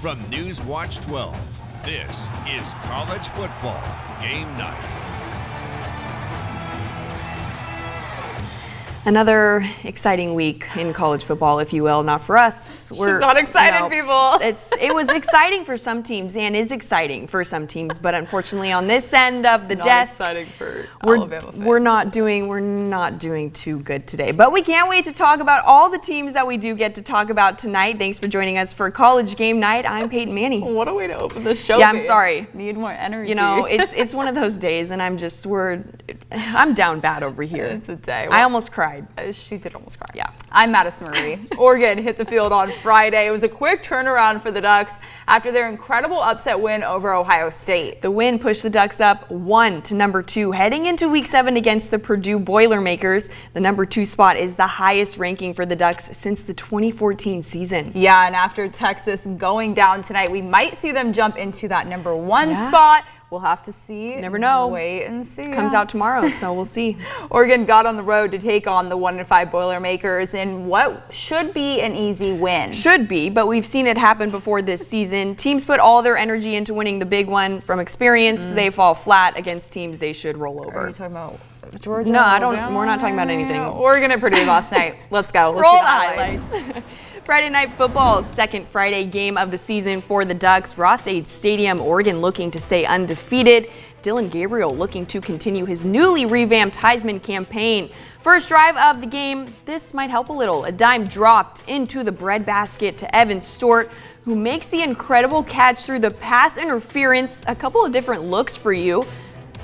From News Watch 12, this is College Football Game Night. Another exciting week in college football, if you will. Not for us. She's not excited, people. It was exciting for some teams and is exciting for some teams, but unfortunately on this end of the desk, exciting for Alabama fans. We're not doing too good today. But we can't wait to talk about all the teams that we do get to talk about tonight. Thanks for joining us for College Game Night. I'm Peyton Manny. What a way to open the show. Yeah, I'm sorry. Need more energy. You know, it's one of those days, and I'm down bad over here. It's a day. I almost cried. She did almost cry. Yeah. I'm Madison Marie. Oregon hit the field on Friday. It was a quick turnaround for the Ducks after their incredible upset win over Ohio State. The win pushed the Ducks up 1 to number 2, heading into Week 7 against the Purdue Boilermakers. The number 2 spot is the highest ranking for the Ducks since the 2014 season. Yeah, and after Texas going down tonight, we might see them jump into that number 1 spot. We'll have to see. You never know. Wait and see. Comes out tomorrow, so we'll see. Oregon got on the road to take on the 1-5 Boilermakers in what should be an easy win. Should be, but we've seen it happen before this season. Teams put all their energy into winning the big one. From experience, they fall flat against teams they should roll over. Are you talking about Georgia? No, I don't. We're not talking about anything. Oregon at Purdue last night. Let's go. Let's roll see the highlights. Friday Night Football's second Friday game of the season for the Ducks. Ross-Ade Stadium, Oregon looking to stay undefeated. Dillon Gabriel looking to continue his newly revamped Heisman campaign. First drive of the game, this might help a little. A dime dropped into the breadbasket to Evan Stewart, who makes the incredible catch through the pass interference. A couple of different looks for you.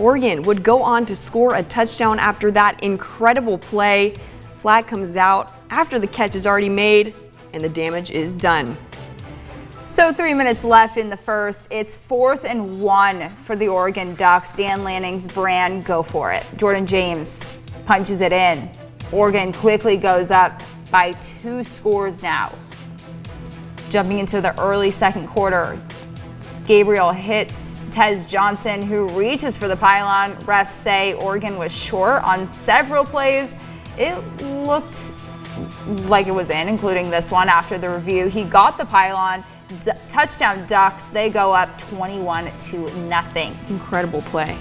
Oregon would go on to score a touchdown after that incredible play. Flag comes out after the catch is already made, and the damage is done. So 3 minutes left in the first. It's 4th and 1 for the Oregon Ducks. Dan Lanning's brand, go for it. Jordan James punches it in. Oregon quickly goes up by 2 scores now. Jumping into the early second quarter, Gabriel hits Tez Johnson, who reaches for the pylon. Refs say Oregon was short on several plays. It looked like it was including this one after the review. He got the pylon. Touchdown Ducks. They go up 21-0. Incredible play.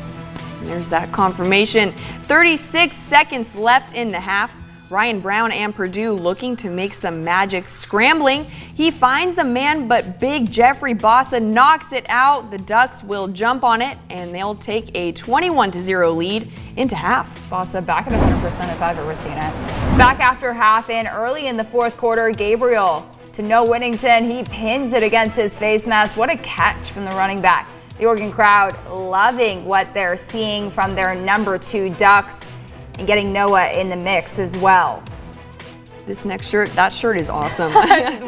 And there's that confirmation. 36 seconds left in the half. Ryan Brown and Purdue looking to make some magic. Scrambling, he finds a man, but big Jeffrey Bossa knocks it out. The Ducks will jump on it, and they'll take a 21-0 lead into half. Bossa back at 100% if I've ever seen it. Back after half in early in the fourth quarter, Gabriel to Noah Whittington. He pins it against his face mask. What a catch from the running back. The Oregon crowd loving what they're seeing from their number 2 Ducks, and getting Noah in the mix as well. This next shirt, that shirt is awesome.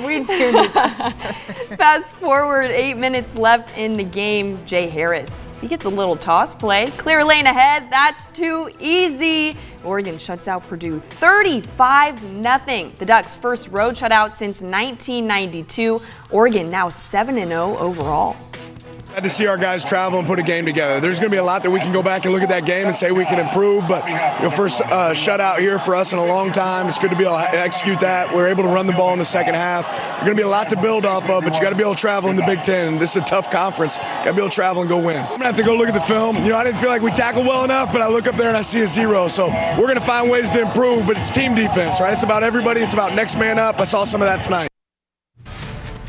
We do need that shirt. Fast forward 8 minutes left in the game. Jay Harris, he gets a little toss play. Clear lane ahead, that's too easy. Oregon shuts out Purdue 35-0. The Ducks' first road shutout since 1992. Oregon now 7-0 overall. Glad to see our guys travel and put a game together. There's going to be a lot that we can go back and look at that game and say we can improve, but first shutout here for us in a long time. It's good to be able to execute that. We're able to run the ball in the second half. There's going to be a lot to build off of, but you got to be able to travel in the Big Ten. And this is a tough conference. Got to be able to travel and go win. I'm going to have to go look at the film. I didn't feel like we tackled well enough, but I look up there and I see a 0. So we're going to find ways to improve, but it's team defense, right? It's about everybody. It's about next man up. I saw some of that tonight.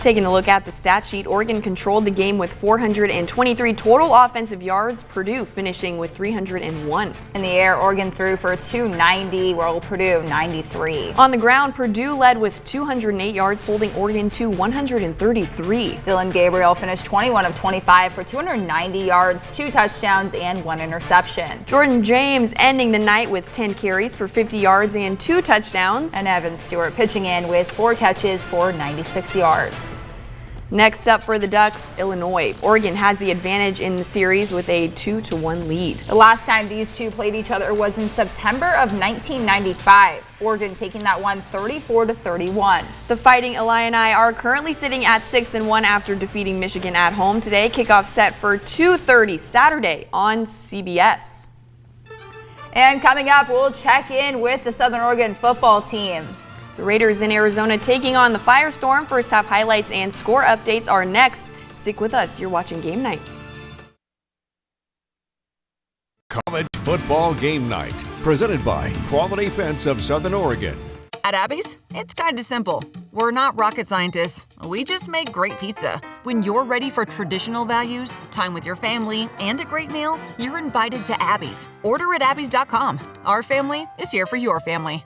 Taking a look at the stat sheet, Oregon controlled the game with 423 total offensive yards. Purdue finishing with 301. In the air, Oregon threw for 290, while Purdue 93. On the ground, Purdue led with 208 yards, holding Oregon to 133. Dillon Gabriel finished 21 of 25 for 290 yards, 2 touchdowns, and 1 interception. Jordan James ending the night with 10 carries for 50 yards and 2 touchdowns. And Evan Stewart pitching in with 4 catches for 96 yards. Next up for the Ducks, Illinois. Oregon has the advantage in the series with a 2-1 lead. The last time these two played each other was in September of 1995. Oregon taking that one 34-31. The Fighting Illini are currently sitting at 6-1 after defeating Michigan at home today. Kickoff set for 2:30 Saturday on CBS. And coming up, we'll check in with the Southern Oregon football team. The Raiders in Arizona taking on the Firestorm. First half highlights and score updates are next. Stick with us. You're watching Game Night. College Football Game Night, presented by Quality Fence of Southern Oregon. At Abby's, it's kind of simple. We're not rocket scientists. We just make great pizza. When you're ready for traditional values, time with your family, and a great meal, you're invited to Abby's. Order at abbys.com. Our family is here for your family.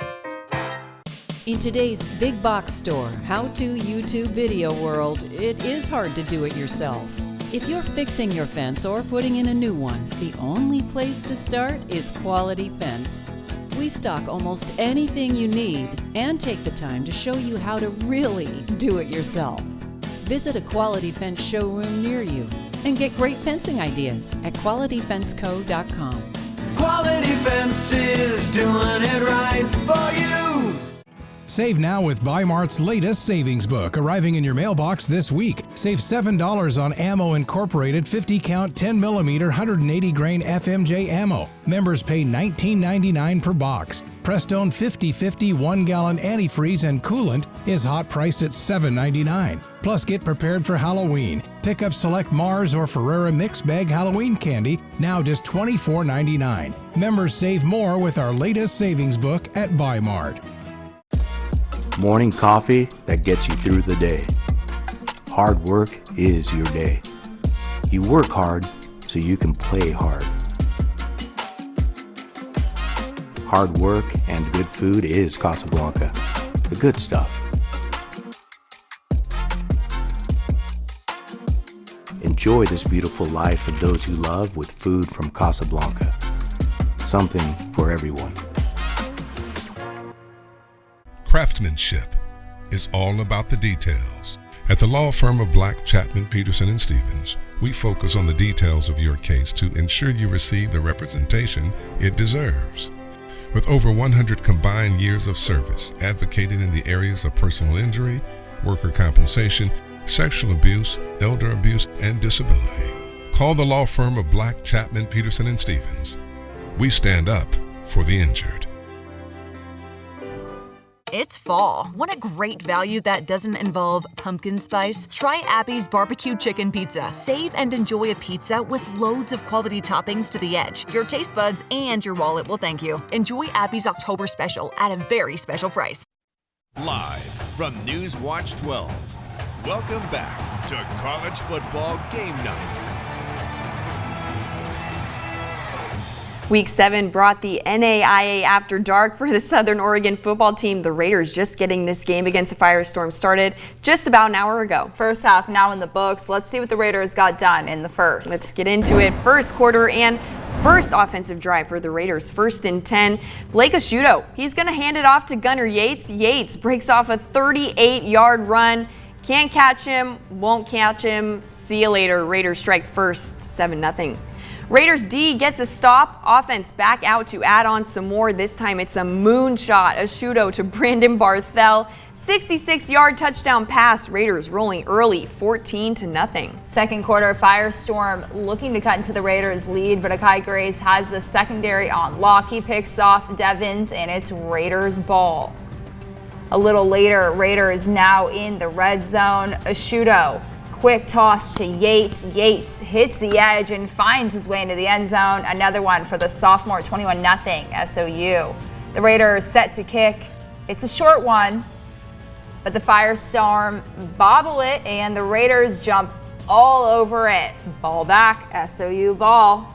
In today's big box store, how-to YouTube video world, it is hard to do it yourself. If you're fixing your fence or putting in a new one, the only place to start is Quality Fence. We stock almost anything you need and take the time to show you how to really do it yourself. Visit a Quality Fence showroom near you and get great fencing ideas at qualityfenceco.com. Quality Fences, doing it right for you. Save now with Bi-Mart's latest savings book, arriving in your mailbox this week. Save $7 on Ammo Incorporated 50-count 10mm 180 grain FMJ ammo. Members pay $19.99 per box. Prestone 50/50 1-gallon antifreeze and coolant is hot priced at $7.99. Plus, get prepared for Halloween. Pick up select Mars or Ferrera mixed bag Halloween candy, now just $24.99. Members save more with our latest savings book at Bi-Mart. Morning coffee that gets you through the day. Hard work is your day. You work hard so you can play hard. Hard work and good food is Casablanca, the good stuff. Enjoy this beautiful life of those you love with food from Casablanca. Something for everyone. Craftsmanship is all about the details. At the law firm of Black, Chapman, Peterson, and Stevens, we focus on the details of your case to ensure you receive the representation it deserves. With over 100 combined years of service advocating in the areas of personal injury, worker compensation, sexual abuse, elder abuse, and disability, call the law firm of Black, Chapman, Peterson, and Stevens. We stand up for the injured. It's fall. Want a great value that doesn't involve pumpkin spice? Try Abby's Barbecue Chicken Pizza. Save and enjoy a pizza with loads of quality toppings to the edge. Your taste buds and your wallet will thank you. Enjoy Abby's October special at a very special price. Live from Newswatch 12. Welcome back to College Football Game Night. Week 7 brought the NAIA After Dark for the Southern Oregon football team. The Raiders just getting this game against the Firestorm started just about an hour ago. First half now in the books. Let's see what the Raiders got done in the first. Let's get into it. First quarter and first offensive drive for the Raiders. 1st and 10. Blake Asciutto, he's going to hand it off to Gunnar Yates. Yates breaks off a 38-yard run. Can't catch him, won't catch him. See you later. Raiders strike first, 7-0. Raiders D gets a stop. Offense back out to add on some more. This time it's a moonshot. Asciutto to Brandon Barthel. 66-yard touchdown pass. Raiders rolling early, 14-0. Second quarter, Firestorm looking to cut into the Raiders' lead, but Akai Grace has the secondary on lock. He picks off Devins, and it's Raiders ball. A little later, Raiders now in the red zone. Asciutto. Quick toss to Yates. Yates hits the edge and finds his way into the end zone. Another one for the sophomore, 21-0 SOU. The Raiders set to kick. It's a short one, but the Firestorm bobble it and the Raiders jump all over it. Ball back, SOU ball.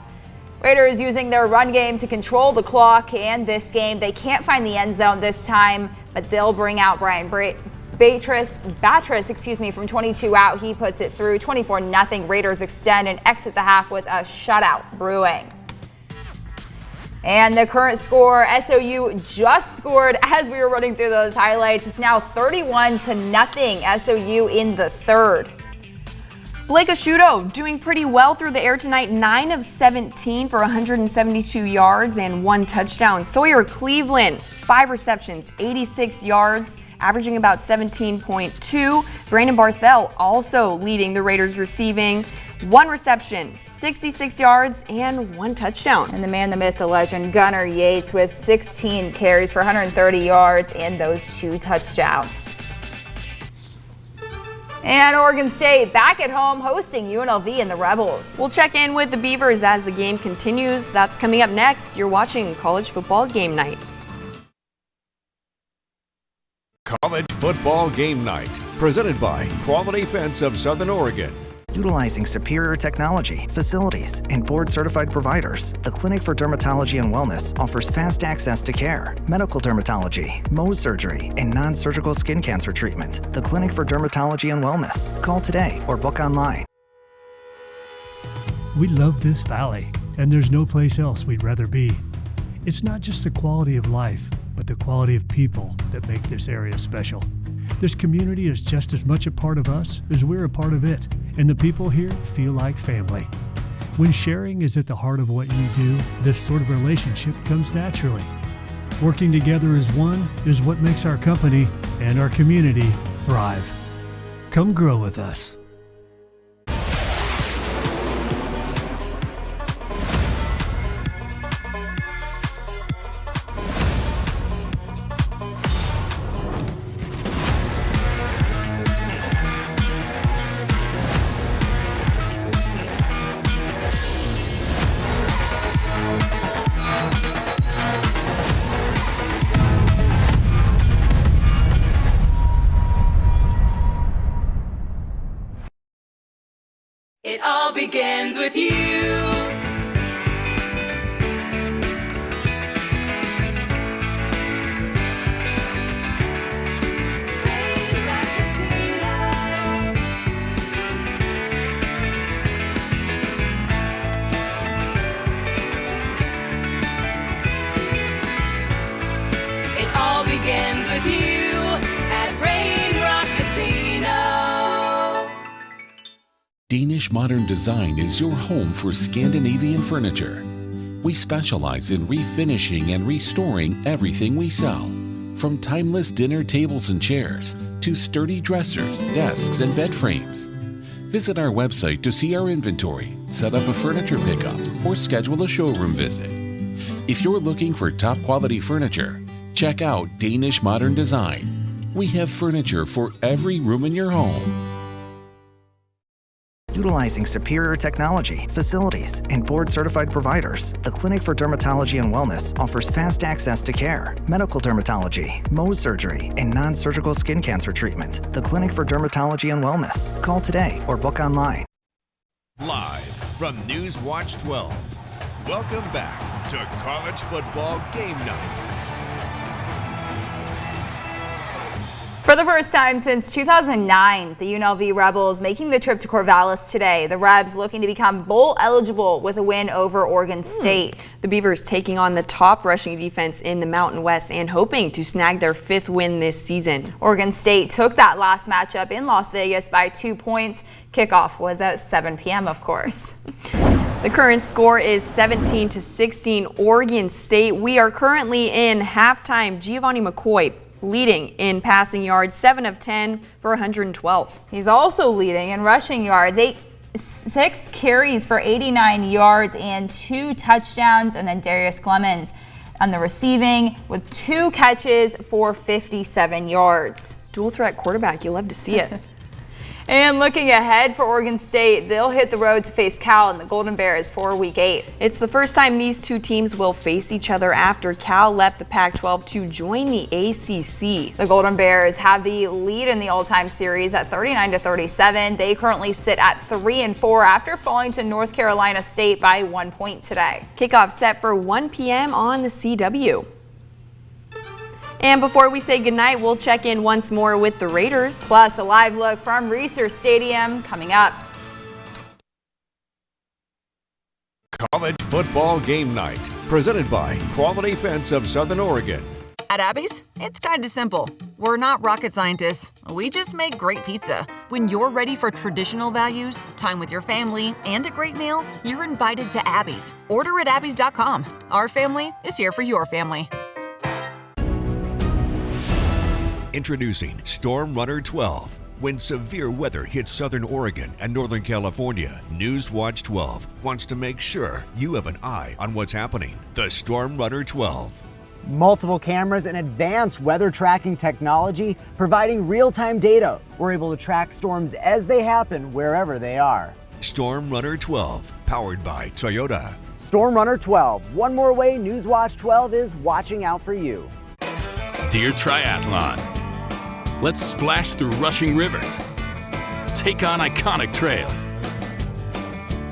Raiders using their run game to control the clock, and this game they can't find the end zone this time, but they'll bring out Brian Batris, from 22 out. He puts it through. 24-0. Raiders extend and exit the half with a shutout brewing. And the current score, SOU just scored as we were running through those highlights. It's now 31-0 SOU in the third. Blake Asciutto doing pretty well through the air tonight. 9 of 17 for 172 yards and 1 touchdown. Sawyer Cleveland, 5 receptions, 86 yards, averaging about 17.2. Brandon Barthel also leading the Raiders receiving. 1 reception, 66 yards, and 1 touchdown. And the man, the myth, the legend, Gunnar Yates with 16 carries for 130 yards and those 2 touchdowns. And Oregon State back at home hosting UNLV and the Rebels. We'll check in with the Beavers as the game continues. That's coming up next. You're watching College Football Game Night. College Football Game Night, presented by Quality Fence of Southern Oregon. Utilizing superior technology, facilities, and board-certified providers, the Clinic for Dermatology and Wellness offers fast access to care, medical dermatology, Mohs surgery, and non-surgical skin cancer treatment. The Clinic for Dermatology and Wellness. Call today or book online. We love this valley, and there's no place else we'd rather be. It's not just the quality of life, but the quality of people that make this area special. This community is just as much a part of us as we're a part of it, and the people here feel like family. When sharing is at the heart of what you do, this sort of relationship comes naturally. Working together as one is what makes our company and our community thrive. Come grow with us. It all begins with you. It all begins with you at Rain Rock Casino. Danish Modern Design is your home for Scandinavian furniture. We specialize in refinishing and restoring everything we sell, from timeless dinner tables and chairs to sturdy dressers, desks, and bed frames. Visit our website to see our inventory, set up a furniture pickup, or schedule a showroom visit. If you're looking for top quality furniture, check out Danish Modern Design. We have furniture for every room in your home. Utilizing superior technology, facilities, and board-certified providers, the Clinic for Dermatology and Wellness offers fast access to care, medical dermatology, Mohs surgery, and non-surgical skin cancer treatment. The Clinic for Dermatology and Wellness. Call today or book online. Live from Newswatch 12. Welcome back to College Football Game Night. For the first time since 2009, the UNLV Rebels making the trip to Corvallis today. The Rebs looking to become bowl eligible with a win over Oregon State. The Beavers taking on the top rushing defense in the Mountain West and hoping to snag their 5th win this season. Oregon State took that last matchup in Las Vegas by 2 points. Kickoff was at 7 p.m. of course. The current score is 17-16 Oregon State. We are currently in halftime. Giovanni McCoy leading in passing yards, 7 of 10 for 112. He's also leading in rushing yards, 6 carries for 89 yards and 2 touchdowns. And then Darius Clemens on the receiving with 2 catches for 57 yards. Dual threat quarterback, you love to see it. And looking ahead for Oregon State, they'll hit the road to face Cal and the Golden Bears for Week 8. It's the first time these two teams will face each other after Cal left the Pac-12 to join the ACC. The Golden Bears have the lead in the all-time series at 39-37. They currently sit at 3-4 after falling to North Carolina State by 1 point today. Kickoff set for 1 p.m. on the CW. And before we say goodnight, we'll check in once more with the Raiders. Plus, a live look from Reser Stadium coming up. College Football Game Night, presented by Quality Fence of Southern Oregon. At Abby's, it's kind of simple. We're not rocket scientists. We just make great pizza. When you're ready for traditional values, time with your family, and a great meal, you're invited to Abby's. Order at abbys.com. Our family is here for your family. Introducing Storm Runner 12. When severe weather hits southern Oregon and northern California, News Watch 12 wants to make sure you have an eye on what's happening. The Storm Runner 12. Multiple cameras and advanced weather tracking technology providing real-time data. We're able to track storms as they happen wherever they are. Storm Runner 12, powered by Toyota. Storm Runner 12. One more way News Watch 12 is watching out for you. Dear Triathlon, let's splash through rushing rivers, take on iconic trails,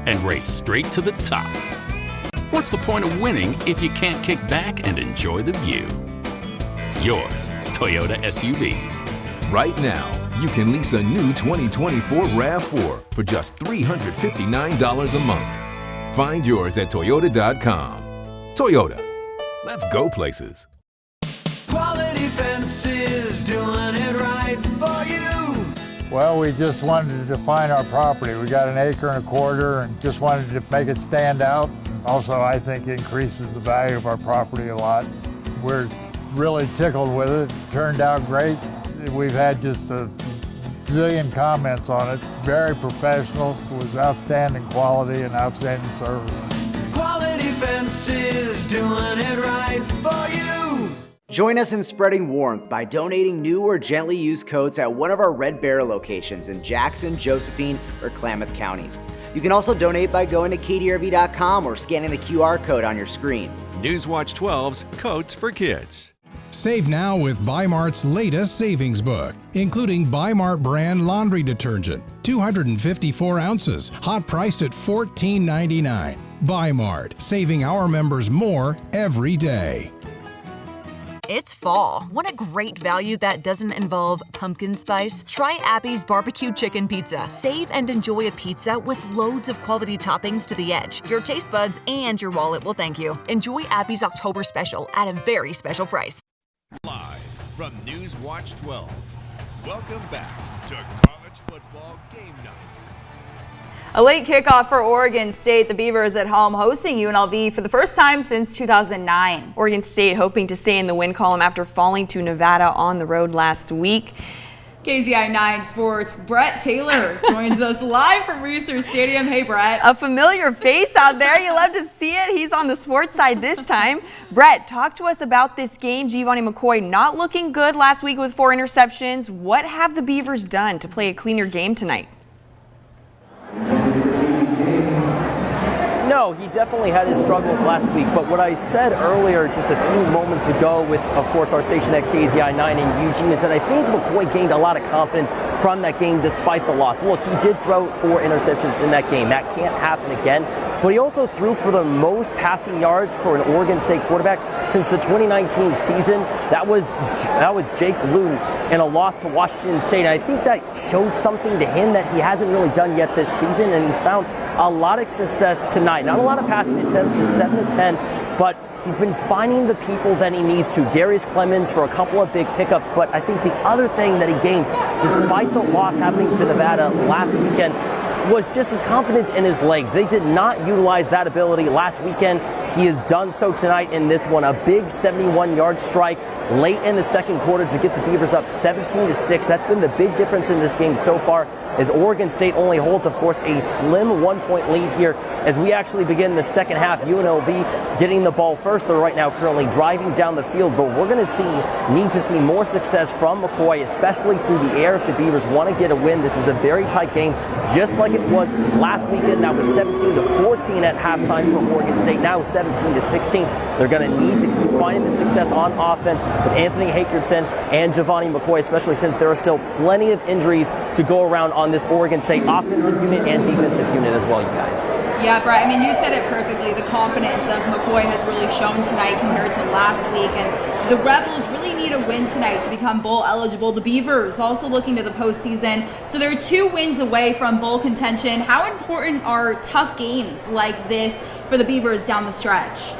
and race straight to the top. What's the point of winning if you can't kick back and enjoy the view? Yours, Toyota SUVs. Right now, you can lease a new 2024 RAV4 for just $359 a month. Find yours at Toyota.com. Toyota, let's go places. Quality Fences, doing it right for you. Well, we just wanted to define our property. We got 1.25 acres and just wanted to make it stand out. Also, I think it increases the value of our property a lot. We're really tickled with it. It turned out great. We've had just a zillion comments on it. Very professional, with outstanding quality and outstanding service. Quality Fences, doing it right for you. Join us in spreading warmth by donating new or gently used coats at one of our Red Bear locations in Jackson, Josephine, or Klamath counties. You can also donate by going to kdrv.com or scanning the QR code on your screen. Newswatch 12's Coats for Kids. Save now with Bymart's latest savings book, including Bymart brand laundry detergent, 254 ounces, hot priced at $14.99. Bymart, saving our members more every day. It's fall. Want a great value that doesn't involve pumpkin spice? Try Appy's Barbecue Chicken Pizza. Save and enjoy a pizza with loads of quality toppings to the edge. Your taste buds and your wallet will thank you. Enjoy Appy's October special at a very special price. Live from News Watch 12. Welcome back to College Football Game Night. A late kickoff for Oregon State. The Beavers at home hosting UNLV for the first time since 2009. Oregon State hoping to stay in the win column after falling to Nevada on the road last week. KZI 9 Sports' Brett Taylor joins us live from Reser Stadium. Hey, Brett. A familiar face out there. You love to see it. He's on the sports side this time. Brett, talk to us about this game. Giovanni McCoy not looking good last week with 4 interceptions. What have the Beavers done to play a cleaner game tonight? No, he definitely had his struggles last week, but what I said earlier just a few moments ago with, of course, our station at KZI 9 in Eugene is that I think McCoy gained a lot of confidence from that game despite the loss. Look, he did throw 4 interceptions in that game. That can't happen again, but he also threw for the most passing yards for an Oregon State quarterback since the 2019 season. That was Jake Luton in a loss to Washington State. And I think that showed something to him that he hasn't really done yet this season, and he's found a lot of success tonight. Not a lot of passing attempts, just 7 of 10, but he's been finding the people that he needs to. Darius Clemens for a couple of big pickups, but I think the other thing that he gained, despite the loss happening to Nevada last weekend, was just his confidence in his legs. They did not utilize that ability last weekend. He has done so tonight in this one. A big 71-yard strike late in the second quarter to get the Beavers up 17-6. That's been the big difference in this game so far, as Oregon State only holds, of course, a slim 1-point lead here as we actually begin the second half. UNLV getting the ball first. They're right now currently driving down the field, but we're going to need to see more success from McCoy, especially through the air if the Beavers want to get a win. This is a very tight game, just like it was last weekend. That was 17-14 at halftime for Oregon State. Now 17-16. They're going to need to keep finding the success on offense with Anthony Hakerson and Giovanni McCoy, especially since there are still plenty of injuries to go around on this Oregon State offensive unit and defensive unit as well, you guys. Yeah, Brett, I mean, you said it perfectly. The confidence of McCoy has really shown tonight compared to last week, and the Rebels really need a win tonight to become bowl eligible. The Beavers also looking to the postseason, so they're 2 wins away from bowl contention. How important are tough games like this for the Beavers down the stretch?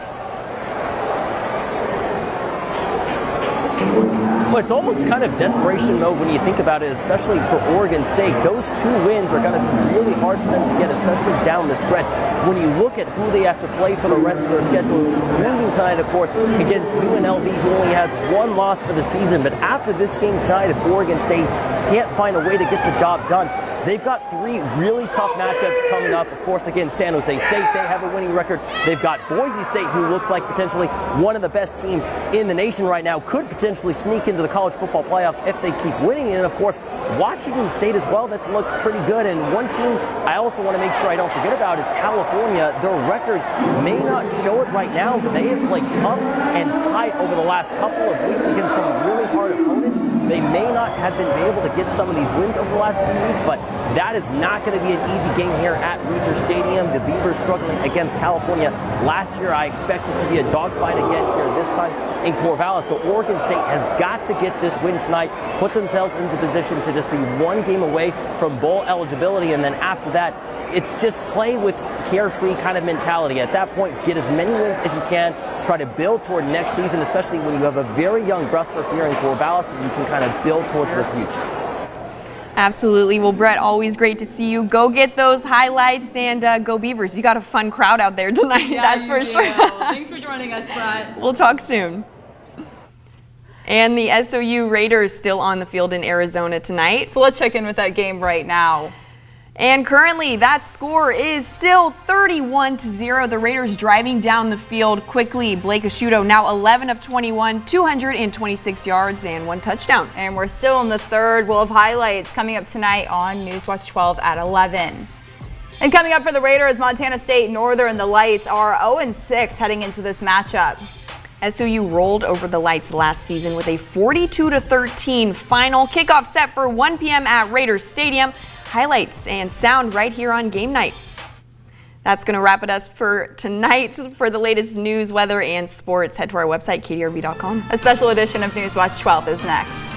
Well, it's almost kind of desperation mode when you think about it, especially for Oregon State. Those 2 wins are going to be really hard for them to get, especially down the stretch. When you look at who they have to play for the rest of their schedule, including tonight, of course, against UNLV, who only has 1 loss for the season. But after this game tonight, if Oregon State can't find a way to get the job done, they've got 3 really tough matchups coming up. Of course, against San Jose State, they have a winning record. They've got Boise State, who looks like potentially one of the best teams in the nation right now, could potentially sneak into the college football playoffs if they keep winning. And of course, Washington State as well, that's looked pretty good. And one team I also want to make sure I don't forget about is California. Their record may not show it right now, but they have played tough and tight over the last couple of weeks against some really hard opponents. They may not have been able to get some of these wins over the last few weeks, but that is not going to be an easy game here at Reser Stadium. The Beavers struggling against California last year. I expect it to be a dogfight again here this time in Corvallis. So Oregon State has got to get this win tonight, put themselves into position to just be 1 game away from bowl eligibility, and then after that, it's just play with carefree kind of mentality. At that point, get as many wins as you can. Try to build toward next season, especially when you have a very young roster here in Corvallis that you can kind of build towards the future. Absolutely. Well, Brett, always great to see you. Go get those highlights and go Beavers. You got a fun crowd out there tonight, that's for sure. Thanks for joining us, Brett. We'll talk soon. And the SOU Raiders still on the field in Arizona tonight. So let's check in with that game right now. And currently that score is still 31-0. The Raiders driving down the field quickly. Blake Asciutto now 11 of 21, 226 yards and 1 touchdown. And we're still in the third. We'll have highlights coming up tonight on Newswatch 12 at 11. And coming up for the Raiders, Montana State Northern, the Lights are 0-6 heading into this matchup. SOU rolled over the Lights last season with a 42-13 final. Kickoff set for 1 p.m. at Raiders Stadium. Highlights and sound right here on Game Night. That's going to wrap it up for tonight. For the latest news, weather, and sports, head to our website, kdrb.com. A special edition of Newswatch 12 is next.